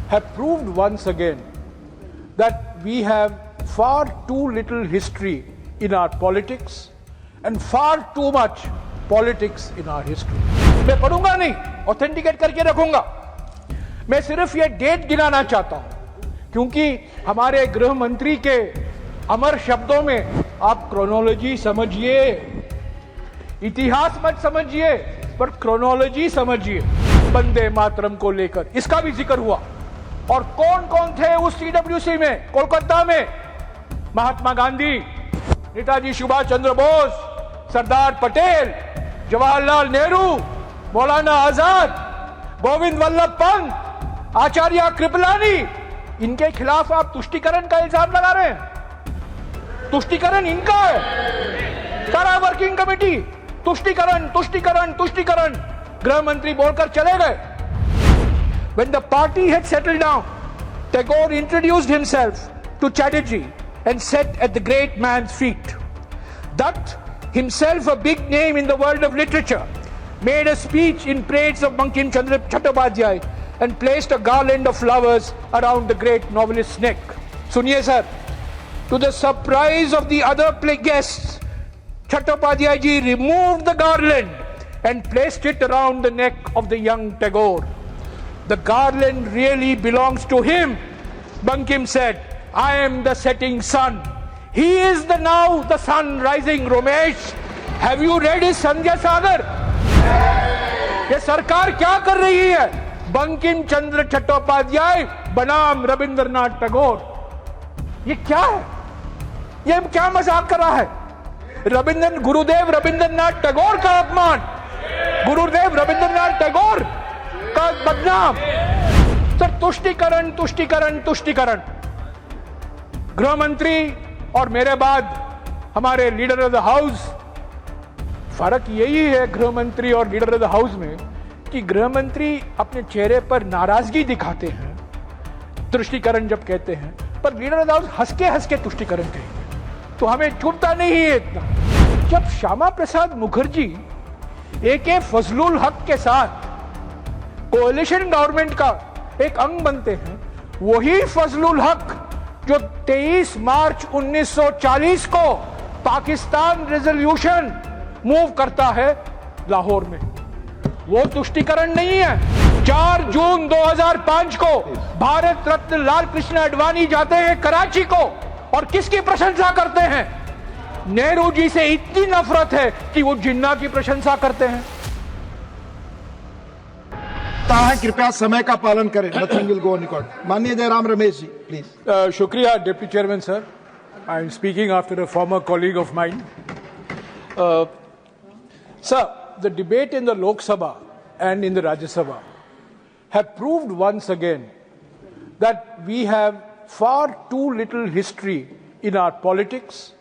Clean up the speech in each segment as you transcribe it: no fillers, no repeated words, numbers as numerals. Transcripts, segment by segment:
have proved once again that we have far too little history in our politics and far too much politics in our history. मैं पढ़ूंगा नहीं, authenticate करके रखूंगा। मैं सिर्फ ये डेट गिनाना चाहता हूं क्योंकि हमारे गृह मंत्री के अमर शब्दों में आप क्रोनोलॉजी समझिए, इतिहास मत समझिए पर क्रोनोलॉजी समझिए। वंदे मातरम को लेकर इसका भी जिक्र हुआ और कौन कौन थे उस सीडब्ल्यूसी में, कोलकाता में? महात्मा गांधी, नेताजी सुभाष चंद्र बोस, सरदार पटेल, जवाहरलाल नेहरू, मौलाना आजाद, गोविंद वल्लभ पंत, आचार्य कृपलानी। इनके खिलाफ आप तुष्टीकरण का इल्जाम लगा रहे हैं। तुष्टीकरण इनका है। सारा वर्किंग कमेटी तुष्टीकरण तुष्टीकरण तुष्टीकरण, गृह मंत्री बोलकर चले गए। When the party had settled down, Tagore introduced himself to Chatterjee and sat at the great man's feet. Dutt, himself a big name in the world of literature, made a speech in praise of Bankim Chandra Chattopadhyay and placed a garland of flowers around the great novelist's neck. Suniye sir, to the surprise of the other guests, Chattopadhyay ji removed the garland and placed it around the neck of the young Tagore. The garland really belongs to him. Bankim said, I am the setting sun. He is now the sun rising. Romesh, have you read his Sandhya Sagar? ये सरकार क्या कर रही है? बंकिम चंद्र चट्टोपाध्याय बनाम रविंद्रनाथ टैगोर। ये क्या है? ये क्या मजाक कर रहा है? गुरुदेव रविंद्रनाथ टैगोर का अपमान, गुरुदेव रविंद्रनाथ टैगोर का बदनाम। सर, तुष्टीकरण तुष्टीकरण तुष्टीकरण। गृह मंत्री और मेरे बाद हमारे लीडर ऑफ द हाउस, फर्क यही है गृह मंत्री और लीडर ऑफ द हाउस में कि गृह मंत्री अपने चेहरे पर नाराजगी दिखाते हैं तुष्टीकरण जब कहते हैं, पर लीडर ऑफ द हाउस हंस के तुष्टीकरण कहेंगे, तो हमें छूटता नहीं है इतना। जब श्यामा प्रसाद मुखर्जी AK फजलुल हक के साथ कोalition गवर्नमेंट का एक अंग बनते हैं, वही फजलुल हक जो 23 मार्च 1940 को पाकिस्तान रेजोल्यूशन मूव करता है लाहौर में, वो तुष्टीकरण नहीं है। 4 जून 2005 को भारत रत्न लाल कृष्ण आडवाणी जाते हैं कराची को और किसकी प्रशंसा करते हैं? नेहरू जी से इतनी नफरत है कि वो जिन्ना की प्रशंसा करते हैं। कृपया समय का पालन करें। Nothing will go on record. माननीय जयराम रमेश जी, प्लीज। शुक्रिया deputy chairman sir. I am speaking after a former colleague of mine. Sir, the debate in the Lok Sabha and in the Rajya Sabha have proved once again that we have far too little history in our politics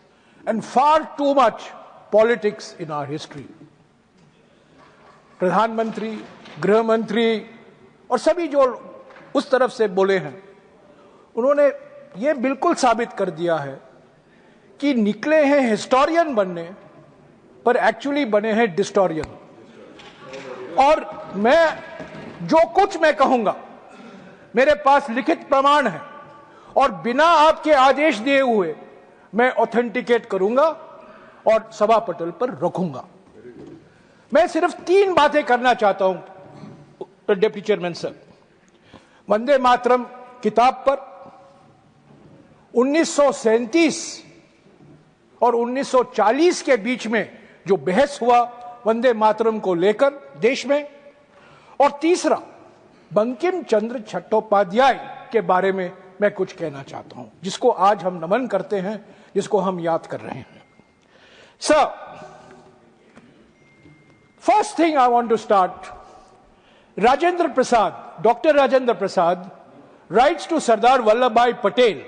and far too much politics in our history. प्रधानमंत्री, गृह मंत्री और सभी जो उस तरफ से बोले हैं, उन्होंने ये बिल्कुल साबित कर दिया है कि निकले हैं हिस्टोरियन बनने पर एक्चुअली बने हैं डिस्टोरियन। और मैं जो कुछ मैं कहूंगा मेरे पास लिखित प्रमाण है और बिना आपके आदेश दिए हुए मैं ऑथेंटिकेट करूंगा और सभा पटल पर रखूंगा। मैं सिर्फ 3 बातें करना चाहता हूं deputy chairman sir. Vande Mataram किताब पर 1937 और 1940 के बीच में जो बहस हुआ वंदे मातरम को लेकर देश में, और तीसरा बंकिम चंद्र चट्टोपाध्याय के बारे में मैं कुछ कहना चाहता हूं, जिसको आज हम नमन करते हैं, जिसको हम याद कर रहे हैं। Sir, first thing I want to start, Rajendra Prasad, doctor Rajendra Prasad writes to Sardar Vallabhbhai Patel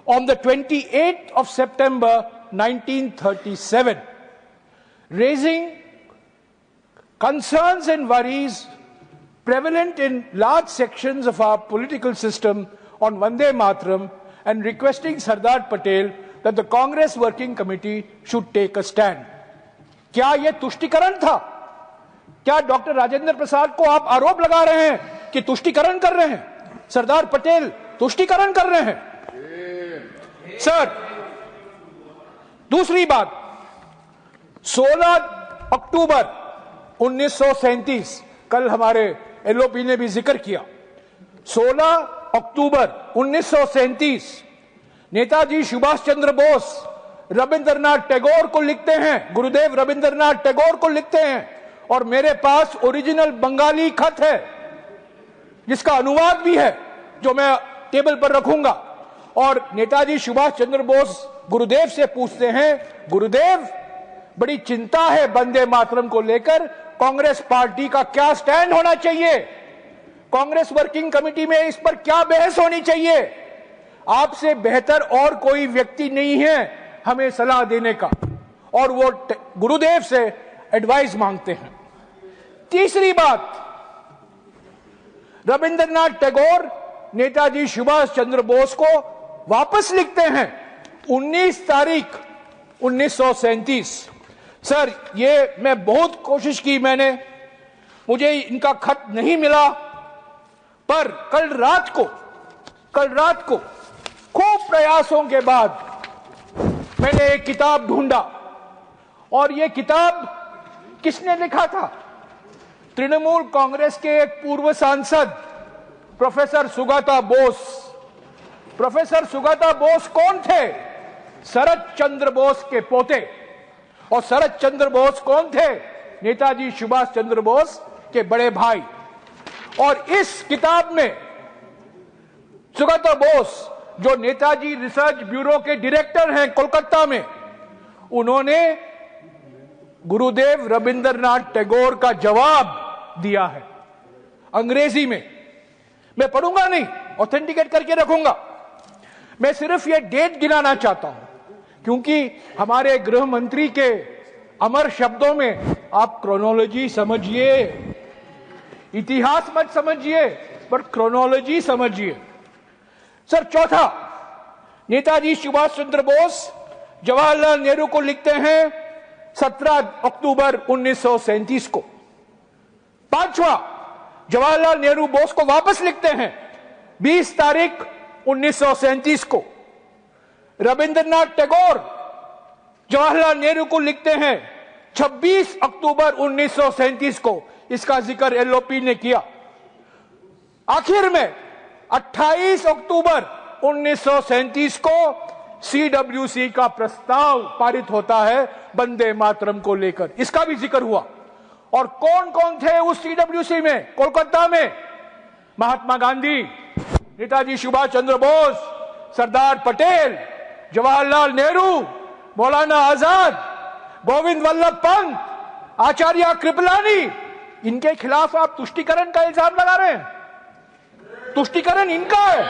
on the 28th of September 1937, raising concerns and worries prevalent in large sections of our political system on Vande Mataram and requesting Sardar Patel that the Congress Working Committee should take a stand. क्या यह तुष्टीकरण था? क्या doctor Rajendra प्रसाद को आप आरोप लगा रहे हैं कि तुष्टीकरण कर रहे हैं? सरदार पटेल तुष्टीकरण कर रहे हैं। सर, दूसरी बात, 16 अक्टूबर 1937, कल हमारे एलओपी ने भी जिक्र किया, 16 अक्टूबर 1937 नेताजी सुभाष चंद्र बोस रविंद्रनाथ टैगोर को लिखते हैं, गुरुदेव रविंद्रनाथ टैगोर को लिखते हैं, और मेरे पास ओरिजिनल बंगाली खत है जिसका अनुवाद भी है जो मैं टेबल पर रखूंगा। और नेताजी सुभाष चंद्र बोस गुरुदेव से पूछते हैं, गुरुदेव बड़ी चिंता है वंदे मातरम को लेकर, कांग्रेस पार्टी का क्या स्टैंड होना चाहिए, कांग्रेस वर्किंग कमेटी में इस पर क्या बहस होनी चाहिए, आपसे बेहतर और कोई व्यक्ति नहीं है हमें सलाह देने का, और वो गुरुदेव से एडवाइस मांगते हैं। तीसरी बात, रविंद्रनाथ टैगोर नेताजी सुभाष चंद्र बोस को वापस लिखते हैं 19 तारीख 1937। सर, ये मैं बहुत कोशिश की मैंने, मुझे इनका खत नहीं मिला, पर कल रात को खूब प्रयासों के बाद मैंने एक किताब ढूंढा, और ये किताब किसने लिखा था? तृणमूल कांग्रेस के एक पूर्व सांसद प्रोफेसर सुगाता बोस। प्रोफेसर सुगाता बोस कौन थे? शरद चंद्र बोस के पोते। और शरद चंद्र बोस कौन थे? नेताजी सुभाष चंद्र बोस के बड़े भाई। और इस किताब में सुगाता बोस, जो नेताजी रिसर्च ब्यूरो के डायरेक्टर हैं कोलकाता में, उन्होंने गुरुदेव रविंद्रनाथ टैगोर का जवाब दिया है अंग्रेजी में। मैं पढ़ूंगा नहीं, ऑथेंटिकेट करके रखूंगा। मैं सिर्फ ये डेट गिनाना चाहता हूं, क्योंकि हमारे गृह मंत्री के अमर शब्दों में आप क्रोनोलॉजी समझिए, इतिहास मत समझिए, पर क्रोनोलॉजी समझिए। सर, चौथा, नेताजी सुभाष चंद्र बोस जवाहरलाल नेहरू को लिखते हैं 17 अक्टूबर 1937 को। पांचवा, जवाहरलाल नेहरू बोस को वापस लिखते हैं 20 तारीख 1937 को। रविंद्रनाथ टैगोर जवाहरलाल नेहरू को लिखते हैं 26 अक्टूबर 1937 को। इसका जिक्र एलओपी ने किया। आखिर में 28 अक्टूबर 1937 को सीडब्ल्यूसी का प्रस्ताव पारित होता है वंदे मातरम को लेकर, इसका भी जिक्र हुआ। और कौन कौन थे उस सीडब्ल्यूसी में? कोलकाता में महात्मा गांधी, नेताजी सुभाष चंद्र बोस, सरदार पटेल, जवाहरलाल नेहरू, मौलाना आजाद, गोविंद वल्लभ पंत, आचार्य कृपलानी। इनके खिलाफ आप तुष्टीकरण का इल्जाम लगा रहे हैं। तुष्टीकरण इनका है।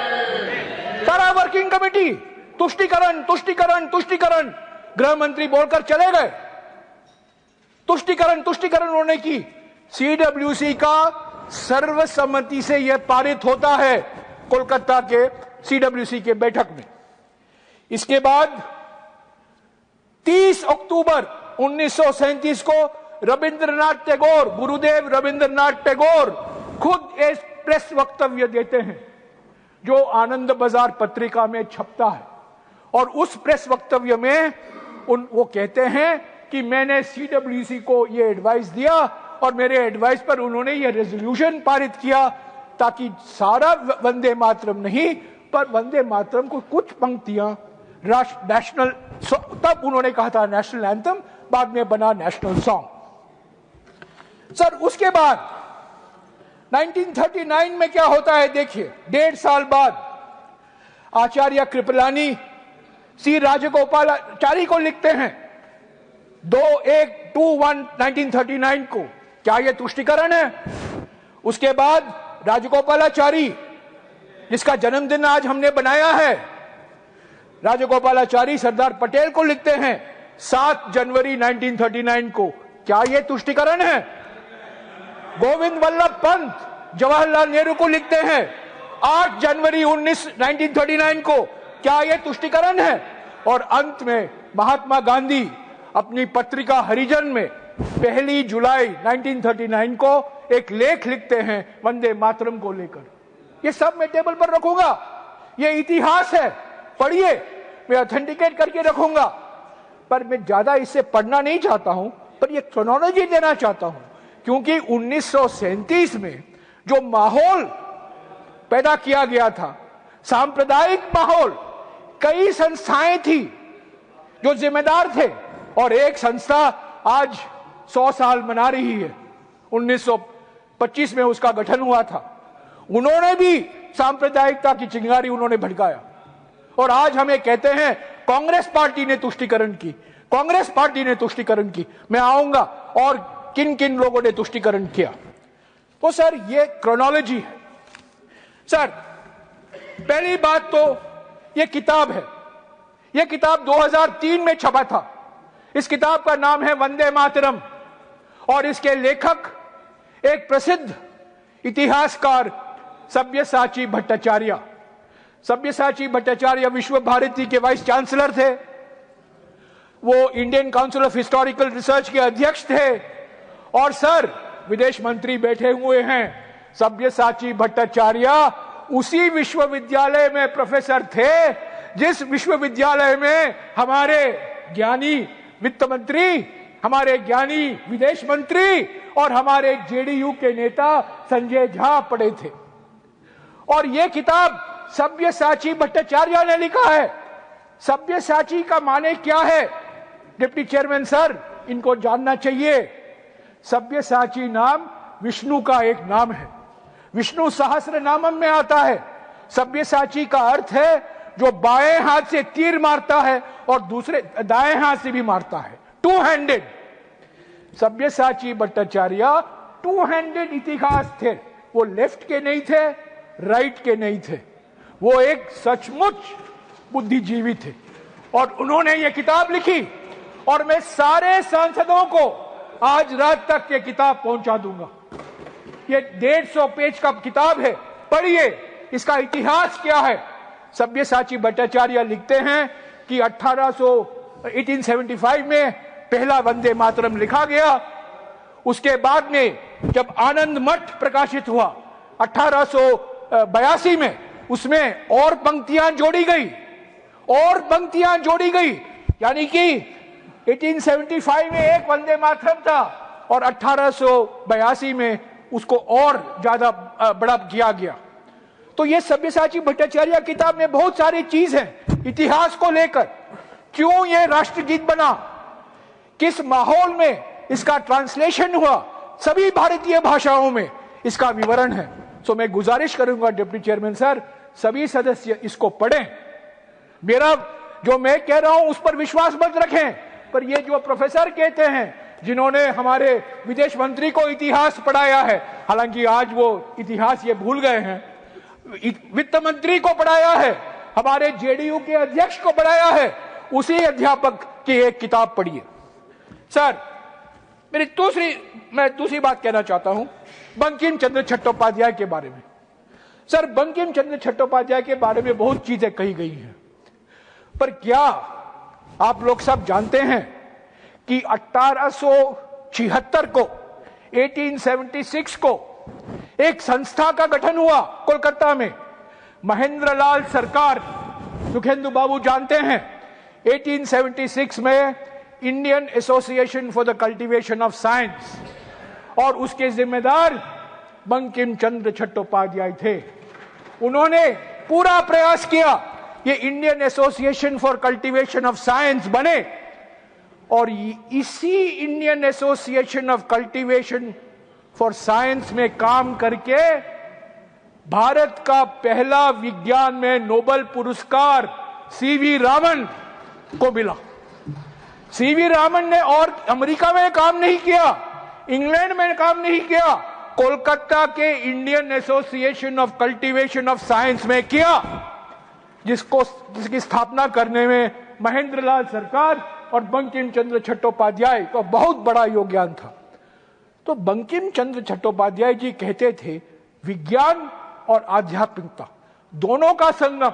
सारा वर्किंग कमेटी तुष्टीकरण तुष्टीकरण तुष्टीकरण, गृह मंत्री बोलकर चले गए। तुष्टीकरण तुष्टीकरण उन्होंने की। सीडब्ल्यूसी का सर्वसम्मति से यह पारित होता है कोलकाता के सीडब्ल्यूसी के बैठक में। इसके बाद 30 अक्टूबर 1937 को रविंद्रनाथ टैगोर, गुरुदेव रविंद्रनाथ टैगोर खुद एक प्रेस वक्तव्य देते हैं जो आनंद बाजार पत्रिका में छपता है। और उस प्रेस वक्तव्य में वो कहते हैं कि मैंने सीडब्ल्यूसी को ये एडवाइस दिया और मेरे एडवाइस पर उन्होंने ये रेजोल्यूशन पारित किया ताकि सारा वंदे मातरम नहीं, पर वंदे मातरम को कुछ पंक्तियां नेशनल, तब उन्होंने कहा था नेशनल एंथम, बाद में बना नेशनल सॉन्ग। सर, उसके बाद 1939 में क्या होता है देखिए। 1.5 साल बाद आचार्य कृपलानी सी राजगोपालाचारी को लिखते हैं 21/1939 को। क्या यह तुष्टीकरण है? उसके बाद राजगोपालाचारी, जिसका जन्मदिन आज हमने बनाया है, राजगोपालाचारी सरदार पटेल को लिखते हैं 7 जनवरी 1939 को। क्या यह तुष्टीकरण है? गोविंद वल्लभ पंत जवाहरलाल नेहरू को लिखते हैं 8 जनवरी 1939 को। क्या यह तुष्टीकरण है? और अंत में महात्मा गांधी अपनी पत्रिका हरिजन में 1 जुलाई 1939 को एक लेख लिखते हैं वंदे मातरम को लेकर। ये सब मैं टेबल पर रखूंगा। ये इतिहास है, पढ़िए, मैं ऑथेंटिकेट करके रखूंगा। पर मैं ज्यादा इससे पढ़ना नहीं चाहता हूं, पर ये क्रोनोलॉजी देना चाहता हूं, क्योंकि 1937 में जो माहौल पैदा किया गया था, सांप्रदायिक माहौल, कई संस्थाएं थी जो जिम्मेदार थे, और एक संस्था आज 100 साल मना रही है। 1925 में उसका गठन हुआ था। उन्होंने भी सांप्रदायिकता की चिंगारी उन्होंने भड़काया, और आज हमें कहते हैं कांग्रेस पार्टी ने तुष्टीकरण की, कांग्रेस पार्टी ने तुष्टीकरण की। मैं आऊंगा और किन किन लोगों ने तुष्टीकरण किया। तो सर ये क्रोनोलॉजी है। सर पहली बात तो ये किताब है। ये किताब 2003 में छपा था। इस किताब का नाम है वंदे मातरम, और इसके लेखक एक प्रसिद्ध इतिहासकार सब्यसाची भट्टाचार्य। सब्यसाची भट्टाचार्य विश्व भारती के वाइस चांसलर थे। वो Indian council of historical research के अध्यक्ष थे, और सर विदेश मंत्री बैठे हुए हैं। सब्यसाची भट्टाचार्य उसी विश्वविद्यालय में प्रोफेसर थे जिस विश्वविद्यालय में हमारे ज्ञानी वित्त मंत्री, हमारे ज्ञानी विदेश मंत्री और हमारे जेडीयू के नेता संजय झा पढ़े थे। और यह किताब सब्यसाची भट्टाचार्य ने लिखा है। सब्यसाची का माने क्या है? डिप्टी चेयरमैन सर, इनको जानना चाहिए। सब्यसाची नाम विष्णु का एक नाम है, विष्णु सहस्त्र नामम में आता है। सब्यसाची का अर्थ है जो बाएं हाथ से तीर मारता है और दूसरे दाएं हाथ से भी मारता है, two handed. Sabyasachi Bhattacharya two handed इतिहास थे। वो लेफ्ट के नहीं थे, राइट के नहीं थे, वो एक सचमुच बुद्धिजीवी थे। और उन्होंने ये किताब लिखी, और मैं सारे सांसदों को आज रात तक ये किताब पहुंचा दूंगा। ये 150 पेज का किताब है, पढ़िए इसका इतिहास क्या है। सब्यसाची भट्टाचार्य लिखते हैं कि 1875 में पहला वंदे मातरम लिखा गया। उसके बाद में जब आनंद मठ प्रकाशित हुआ 1882 में, उसमें और पंक्तियां जोड़ी गई, और पंक्तियां जोड़ी गई, यानी कि 1875 में एक वंदे मातरम था और 1882 में उसको और ज्यादा बड़ा किया गया। तो ये सब्यसाची भट्टाचार्य किताब में बहुत सारी चीज है इतिहास को लेकर। क्यों ये राष्ट्रगीत बना, किस माहौल में इसका ट्रांसलेशन हुआ, सभी भारतीय भाषाओं में इसका विवरण है। सो मैं गुजारिश करूंगा डिप्टी चेयरमैन सर, सभी सदस्य इसको पढ़ें। मेरा जो मैं कह रहा हूं उस पर विश्वास मत रखें, पर ये जो प्रोफेसर कहते हैं जिन्होंने हमारे विदेश मंत्री को इतिहास पढ़ाया है, हालांकि आज वो इतिहास ये भूल गए हैं, वित्त मंत्री को पढ़ाया है, हमारे जेडीयू के अध्यक्ष को पढ़ाया है, उसी अध्यापक की एक किताब पढ़िए। सर मैं दूसरी बात कहना चाहता हूं बंकिम चंद्र चट्टोपाध्याय के बारे में। सर बंकिम चंद्र चट्टोपाध्याय के बारे में बहुत चीजें कही गई हैं, पर क्या आप लोग सब जानते हैं कि 1876 को 1876 को एक संस्था का गठन हुआ कोलकाता में। महेंद्र लाल सरकार, सुखेंदु बाबू जानते हैं, 1876 में Indian association for the cultivation of science, और उसके जिम्मेदार बंकिम चंद्र चट्टोपाध्याय थे। उन्होंने पूरा प्रयास किया ये Indian association for cultivation of science बने, और इसी Indian association of cultivation for science में काम करके भारत का पहला विज्ञान में नोबेल पुरस्कार सीवी रामन को मिला। सीवी रामन ने और अमेरिका में काम नहीं किया, इंग्लैंड में काम नहीं किया, कोलकाता के Indian association of cultivation of science में किया, जिसकी स्थापना करने में महेंद्र लाल सरकार और बंकिम चंद्र चट्टोपाध्याय का बहुत बड़ा योगदान था। तो बंकिम चंद्र चट्टोपाध्याय जी कहते थे विज्ञान और आध्यात्मिकता दोनों का संगम,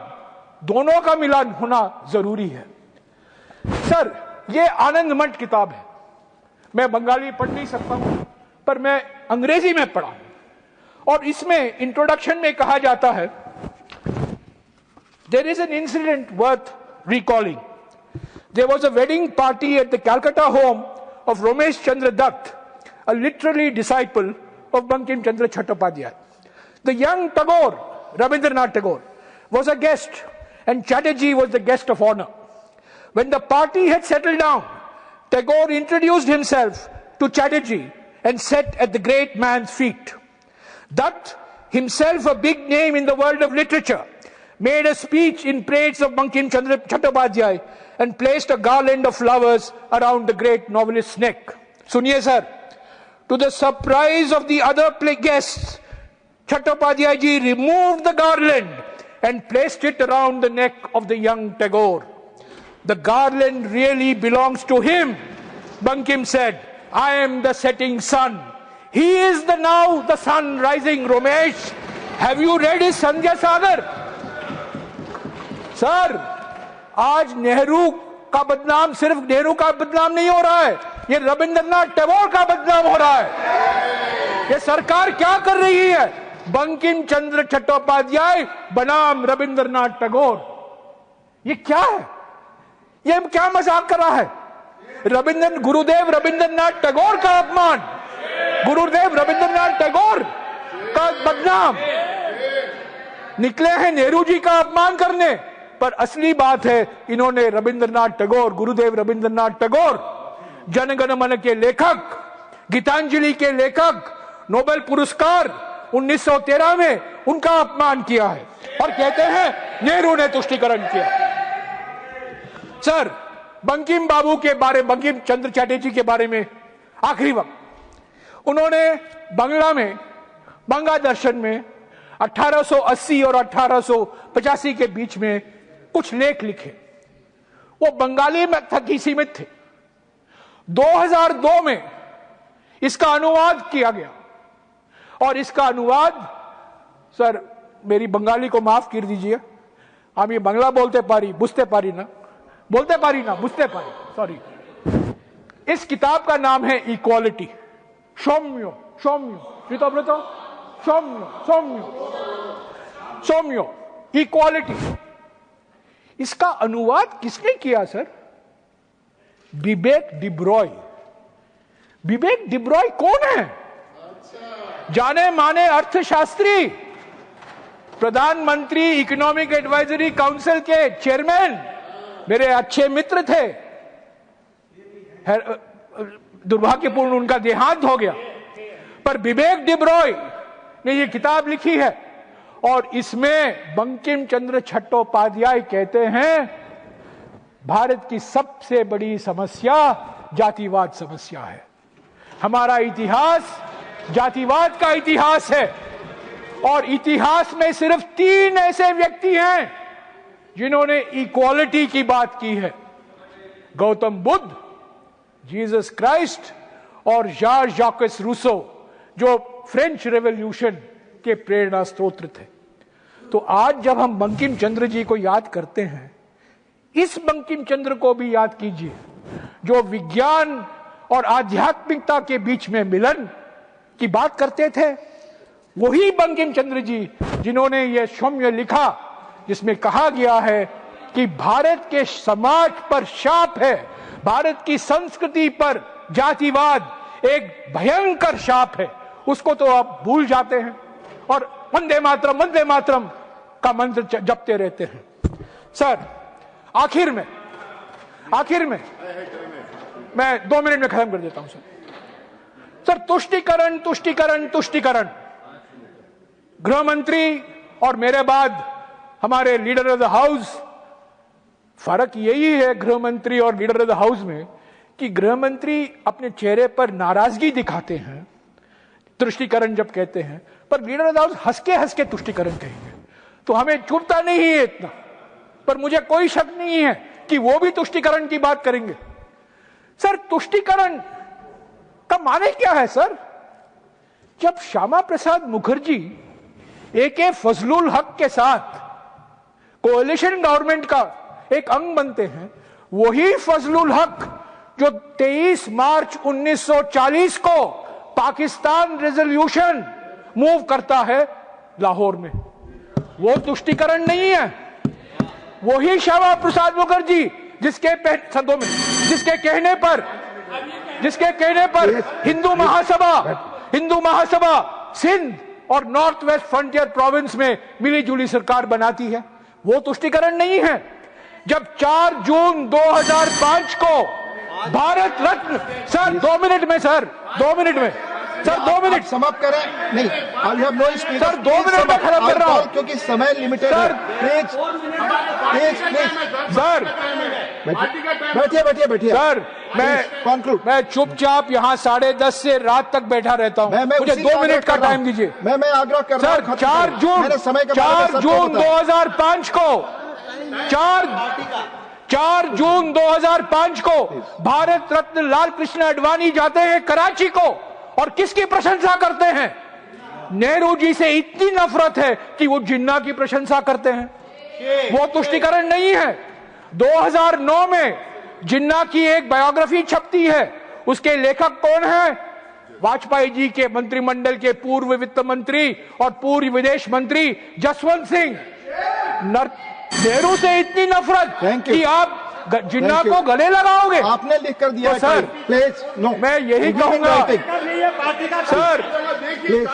दोनों का मिलन होना जरूरी है। सर ये आनंद मठ किताब है, मैं बंगाली पढ़ नहीं सकता हूं, पर मैं अंग्रेजी में पढ़ा हूं, और इसमें इंट्रोडक्शन में कहा जाता है, there is an incident worth recalling. There was a wedding party at the Calcutta home of Ramesh Chandra Dutt, a literary disciple of Bankim Chandra Chattopadhyay. The young Tagore, Rabindranath Tagore, was a guest, and Chatterjee was the guest of honor. When the party had settled down, Tagore introduced himself to Chatterjee and sat at the great man's feet. Dutt, himself a big name in the world of literature, made a speech in praise of Bankim Chandra Chattopadhyay and placed a garland of flowers around the great novelist's neck. Suniye sir, to the surprise of the other guests, Chattopadhyay ji removed the garland and placed it around the neck of the young Tagore. The garland really belongs to him, Bankim said. I am the setting sun. He is now the sun rising. Ramesh, have you read his Sandhya Sagar? Sir, आज नेहरू का बदनाम सिर्फ नेहरू का बदनाम नहीं हो रहा है, ये रविंद्रनाथ टैगोर का बदनाम हो रहा है। ये सरकार क्या कर रही है? बंकिम चंद्र चट्टोपाध्याय बनाम रविंद्रनाथ टैगोर, ये क्या है? ये क्या मजाक कर रहा है? गुरुदेव रविंद्रनाथ टैगोर का अपमान, गुरुदेव रविंद्रनाथ टैगोर का बदनाम, निकले हैं नेहरू जी का अपमान करने, पर असली बात है इन्होंने रविंद्रनाथ टैगोर, गुरुदेव रविंद्रनाथ टैगोर, जनगण मन के लेखक, गीतांजलि के लेखक, नोबेल पुरस्कार 1913 में उनका अपमान किया है और कहते हैं नेहरू ने तुष्टीकरण किया। सर, बंकिम बाबू के बारे, बंकिम चंद्र चटर्जी के बारे में आखिरी वक्त उन्होंने बंगला में, बंगा दर्शन में 1880 और 1885 के बीच में कुछ लेख लिखे। वो बंगाली में तक ही सीमित थे। 2002 में इसका अनुवाद किया गया और इसका अनुवाद, सर मेरी बंगाली को माफ कर दीजिए, हम ये बंगला बोलते पारी बुझते पारी ना, बोलते पारी ना बुझते पारी, सॉरी। इस किताब का नाम है इक्वालिटी। सौम्यो सौम्यो ऋतव्रतो सौम्यो सौम्यो सौम्यो इक्वालिटी। इसका अनुवाद किसने किया सर? बिबेक डिब्रॉय। बिबेक डिब्रॉय कौन है? जाने माने अर्थशास्त्री, प्रधानमंत्री इकोनॉमिक एडवाइजरी काउंसिल के चेयरमैन, मेरे अच्छे मित्र थे। दुर्भाग्यपूर्ण उनका देहांत हो गया, पर बिबेक डिब्रॉय ने ये किताब लिखी है और इसमें बंकिम चंद्र चट्टोपाध्याय कहते हैं भारत की सबसे बड़ी समस्या जातिवाद समस्या है। हमारा इतिहास जातिवाद का इतिहास है और इतिहास में सिर्फ 3 ऐसे व्यक्ति हैं जिन्होंने इक्वालिटी की बात की है, गौतम बुद्ध, जीसस क्राइस्ट और जॉर्ज जैकस रूसो, जो फ्रेंच रेवोल्यूशन के प्रेरणा स्रोत थे। तो आज जब हम बंकिम चंद्र जी को याद करते हैं, इस बंकिम चंद्र को भी याद कीजिए जो विज्ञान और आध्यात्मिकता के बीच में मिलन की बात करते थे। वही बंकिम चंद्र जी जिन्होंने यह सौम्य लिखा जिसमें कहा गया है कि भारत के समाज पर शाप है, भारत की संस्कृति पर जातिवाद एक भयंकर शाप है, उसको तो आप भूल जाते हैं और वंदे मातरम का मंत्र जपते रहते हैं। सर, आखिर में मैं 2 मिनट में खत्म कर देता हूं सर। तुष्टीकरण तुष्टीकरण तुष्टीकरण, गृह मंत्री और मेरे बाद हमारे लीडर ऑफ द हाउस, फर्क यही है गृह मंत्री और लीडर ऑफ द हाउस में कि गृह मंत्री अपने चेहरे पर नाराजगी दिखाते हैं तुष्टीकरण जब कहते हैं, पर लीडर ऑफ द हाउस हंस के तुष्टीकरण कहेंगे, तो हमें चुभता नहीं है इतना, पर मुझे कोई शक नहीं है कि वो भी तुष्टीकरण की बात करेंगे। सर, तुष्टीकरण का माने क्या है सर? जब श्यामा प्रसाद मुखर्जी AK फजलुल हक के साथ कोएलिशन गवर्नमेंट का एक अंग बनते हैं, वही फजलुल हक जो 23 मार्च 1940 को पाकिस्तान रेजोल्यूशन मूव करता है लाहौर में। वो तुष्टीकरण नहीं है, वही श्यामा प्रसाद मुखर्जी जिसके कहने पर हिंदू महासभा सिंध और नॉर्थ वेस्ट फ्रंटियर प्रोविंस में मिलीजुली सरकार बनाती है। वो तुष्टीकरण नहीं है। जब 4 जून 2005 को भारत रत्न, सर 2 मिनट में समाप्त करें। नहीं, I have no speech sir, 2 minute में खत्म कर रहा हूं क्योंकि समय लिमिटेड है। प्लीज सर, बैठिए सर, मैं चुपचाप यहाँ 10:30 से रात तक बैठा रहता हूँ। मुझे 2 मिनट का टाइम दीजिए। मैं आग्रह कर रहा हूँ। सर, 4 जून 2005 को 4 जून 2005 को भारत रत्न लाल कृष्ण आडवाणी जाते हैं कराची को और किसकी प्रशंसा करते हैं? नेहरू जी से इतनी नफरत है कि वो जिन्ना की प्रशंसा करते हैं। वो तुष्टीकरण नहीं है। 2009 में जिन्ना की एक बायोग्राफी छपती है। उसके लेखक कौन है? वाजपेयी जी के मंत्रिमंडल के पूर्व वित्त मंत्री और पूर्व विदेश मंत्री जसवंत सिंह। नेहरू से इतनी नफरत कि आप जिन्ना को गले लगाओगे। आपने लिख कर दिया तो सर, प्लीज नो, मैं यही कहूंगा सर, प्लीज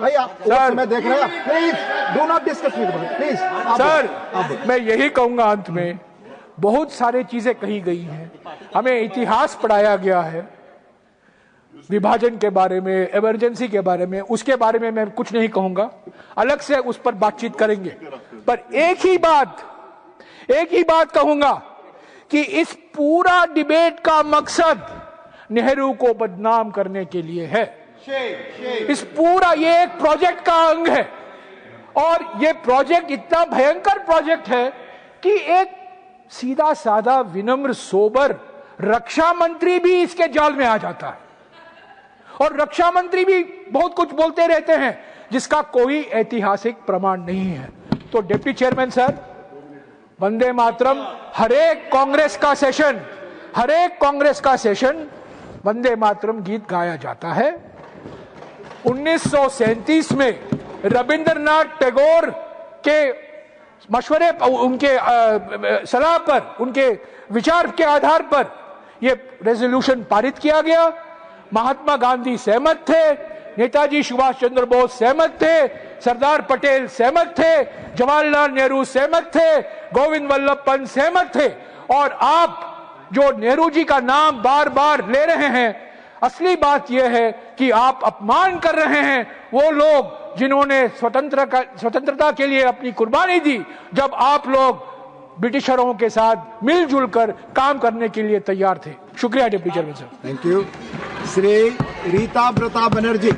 भाई आप समय देख रहे हैं। Please do not discuss with me, please sir. मैं यही कहूंगा अंत में, बहुत सारी चीजें कही गई हैं, हमें इतिहास पढ़ाया गया है विभाजन के बारे में, इमरजेंसी के बारे में, उसके बारे में मैं कुछ नहीं कहूंगा, अलग से उस पर बातचीत करेंगे। पर एक ही बात कहूंगा कि इस पूरा डिबेट का मकसद नेहरू को बदनाम करने के लिए है। इस पूरा ये एक प्रोजेक्ट का अंग है और ये प्रोजेक्ट इतना भयंकर प्रोजेक्ट है कि एक सीधा साधा विनम्र सोबर रक्षा मंत्री भी इसके जाल में आ जाता है और रक्षा मंत्री भी बहुत कुछ बोलते रहते हैं जिसका कोई ऐतिहासिक प्रमाण नहीं है। तो deputy chairman sir, Vande Mataram, हर एक कांग्रेस का सेशन वंदे मातरम गीत गाया जाता है। 1937 में रविंद्रनाथ टैगोर के मशवरे, उनके सलाह पर, उनके विचार के आधार पर यह रेजोल्यूशन पारित किया गया। महात्मा गांधी सहमत थे, नेताजी सुभाष चंद्र बोस सहमत थे, सरदार पटेल सहमत थे, जवाहरलाल नेहरू सहमत थे, गोविंद वल्लभ पंत सहमत थे। और आप जो नेहरू जी का नाम बार बार ले रहे हैं, असली बात यह है कि आप अपमान कर रहे हैं वो लोग जिन्होंने स्वतंत्रता के लिए अपनी कुर्बानी दी, जब आप लोग ब्रिटिशरों के साथ मिलजुल कर काम करने के लिए तैयार थे। शुक्रिया डिप्टी चेयरमैन साहब। Thank you. Shri Ritabrata Banerjee.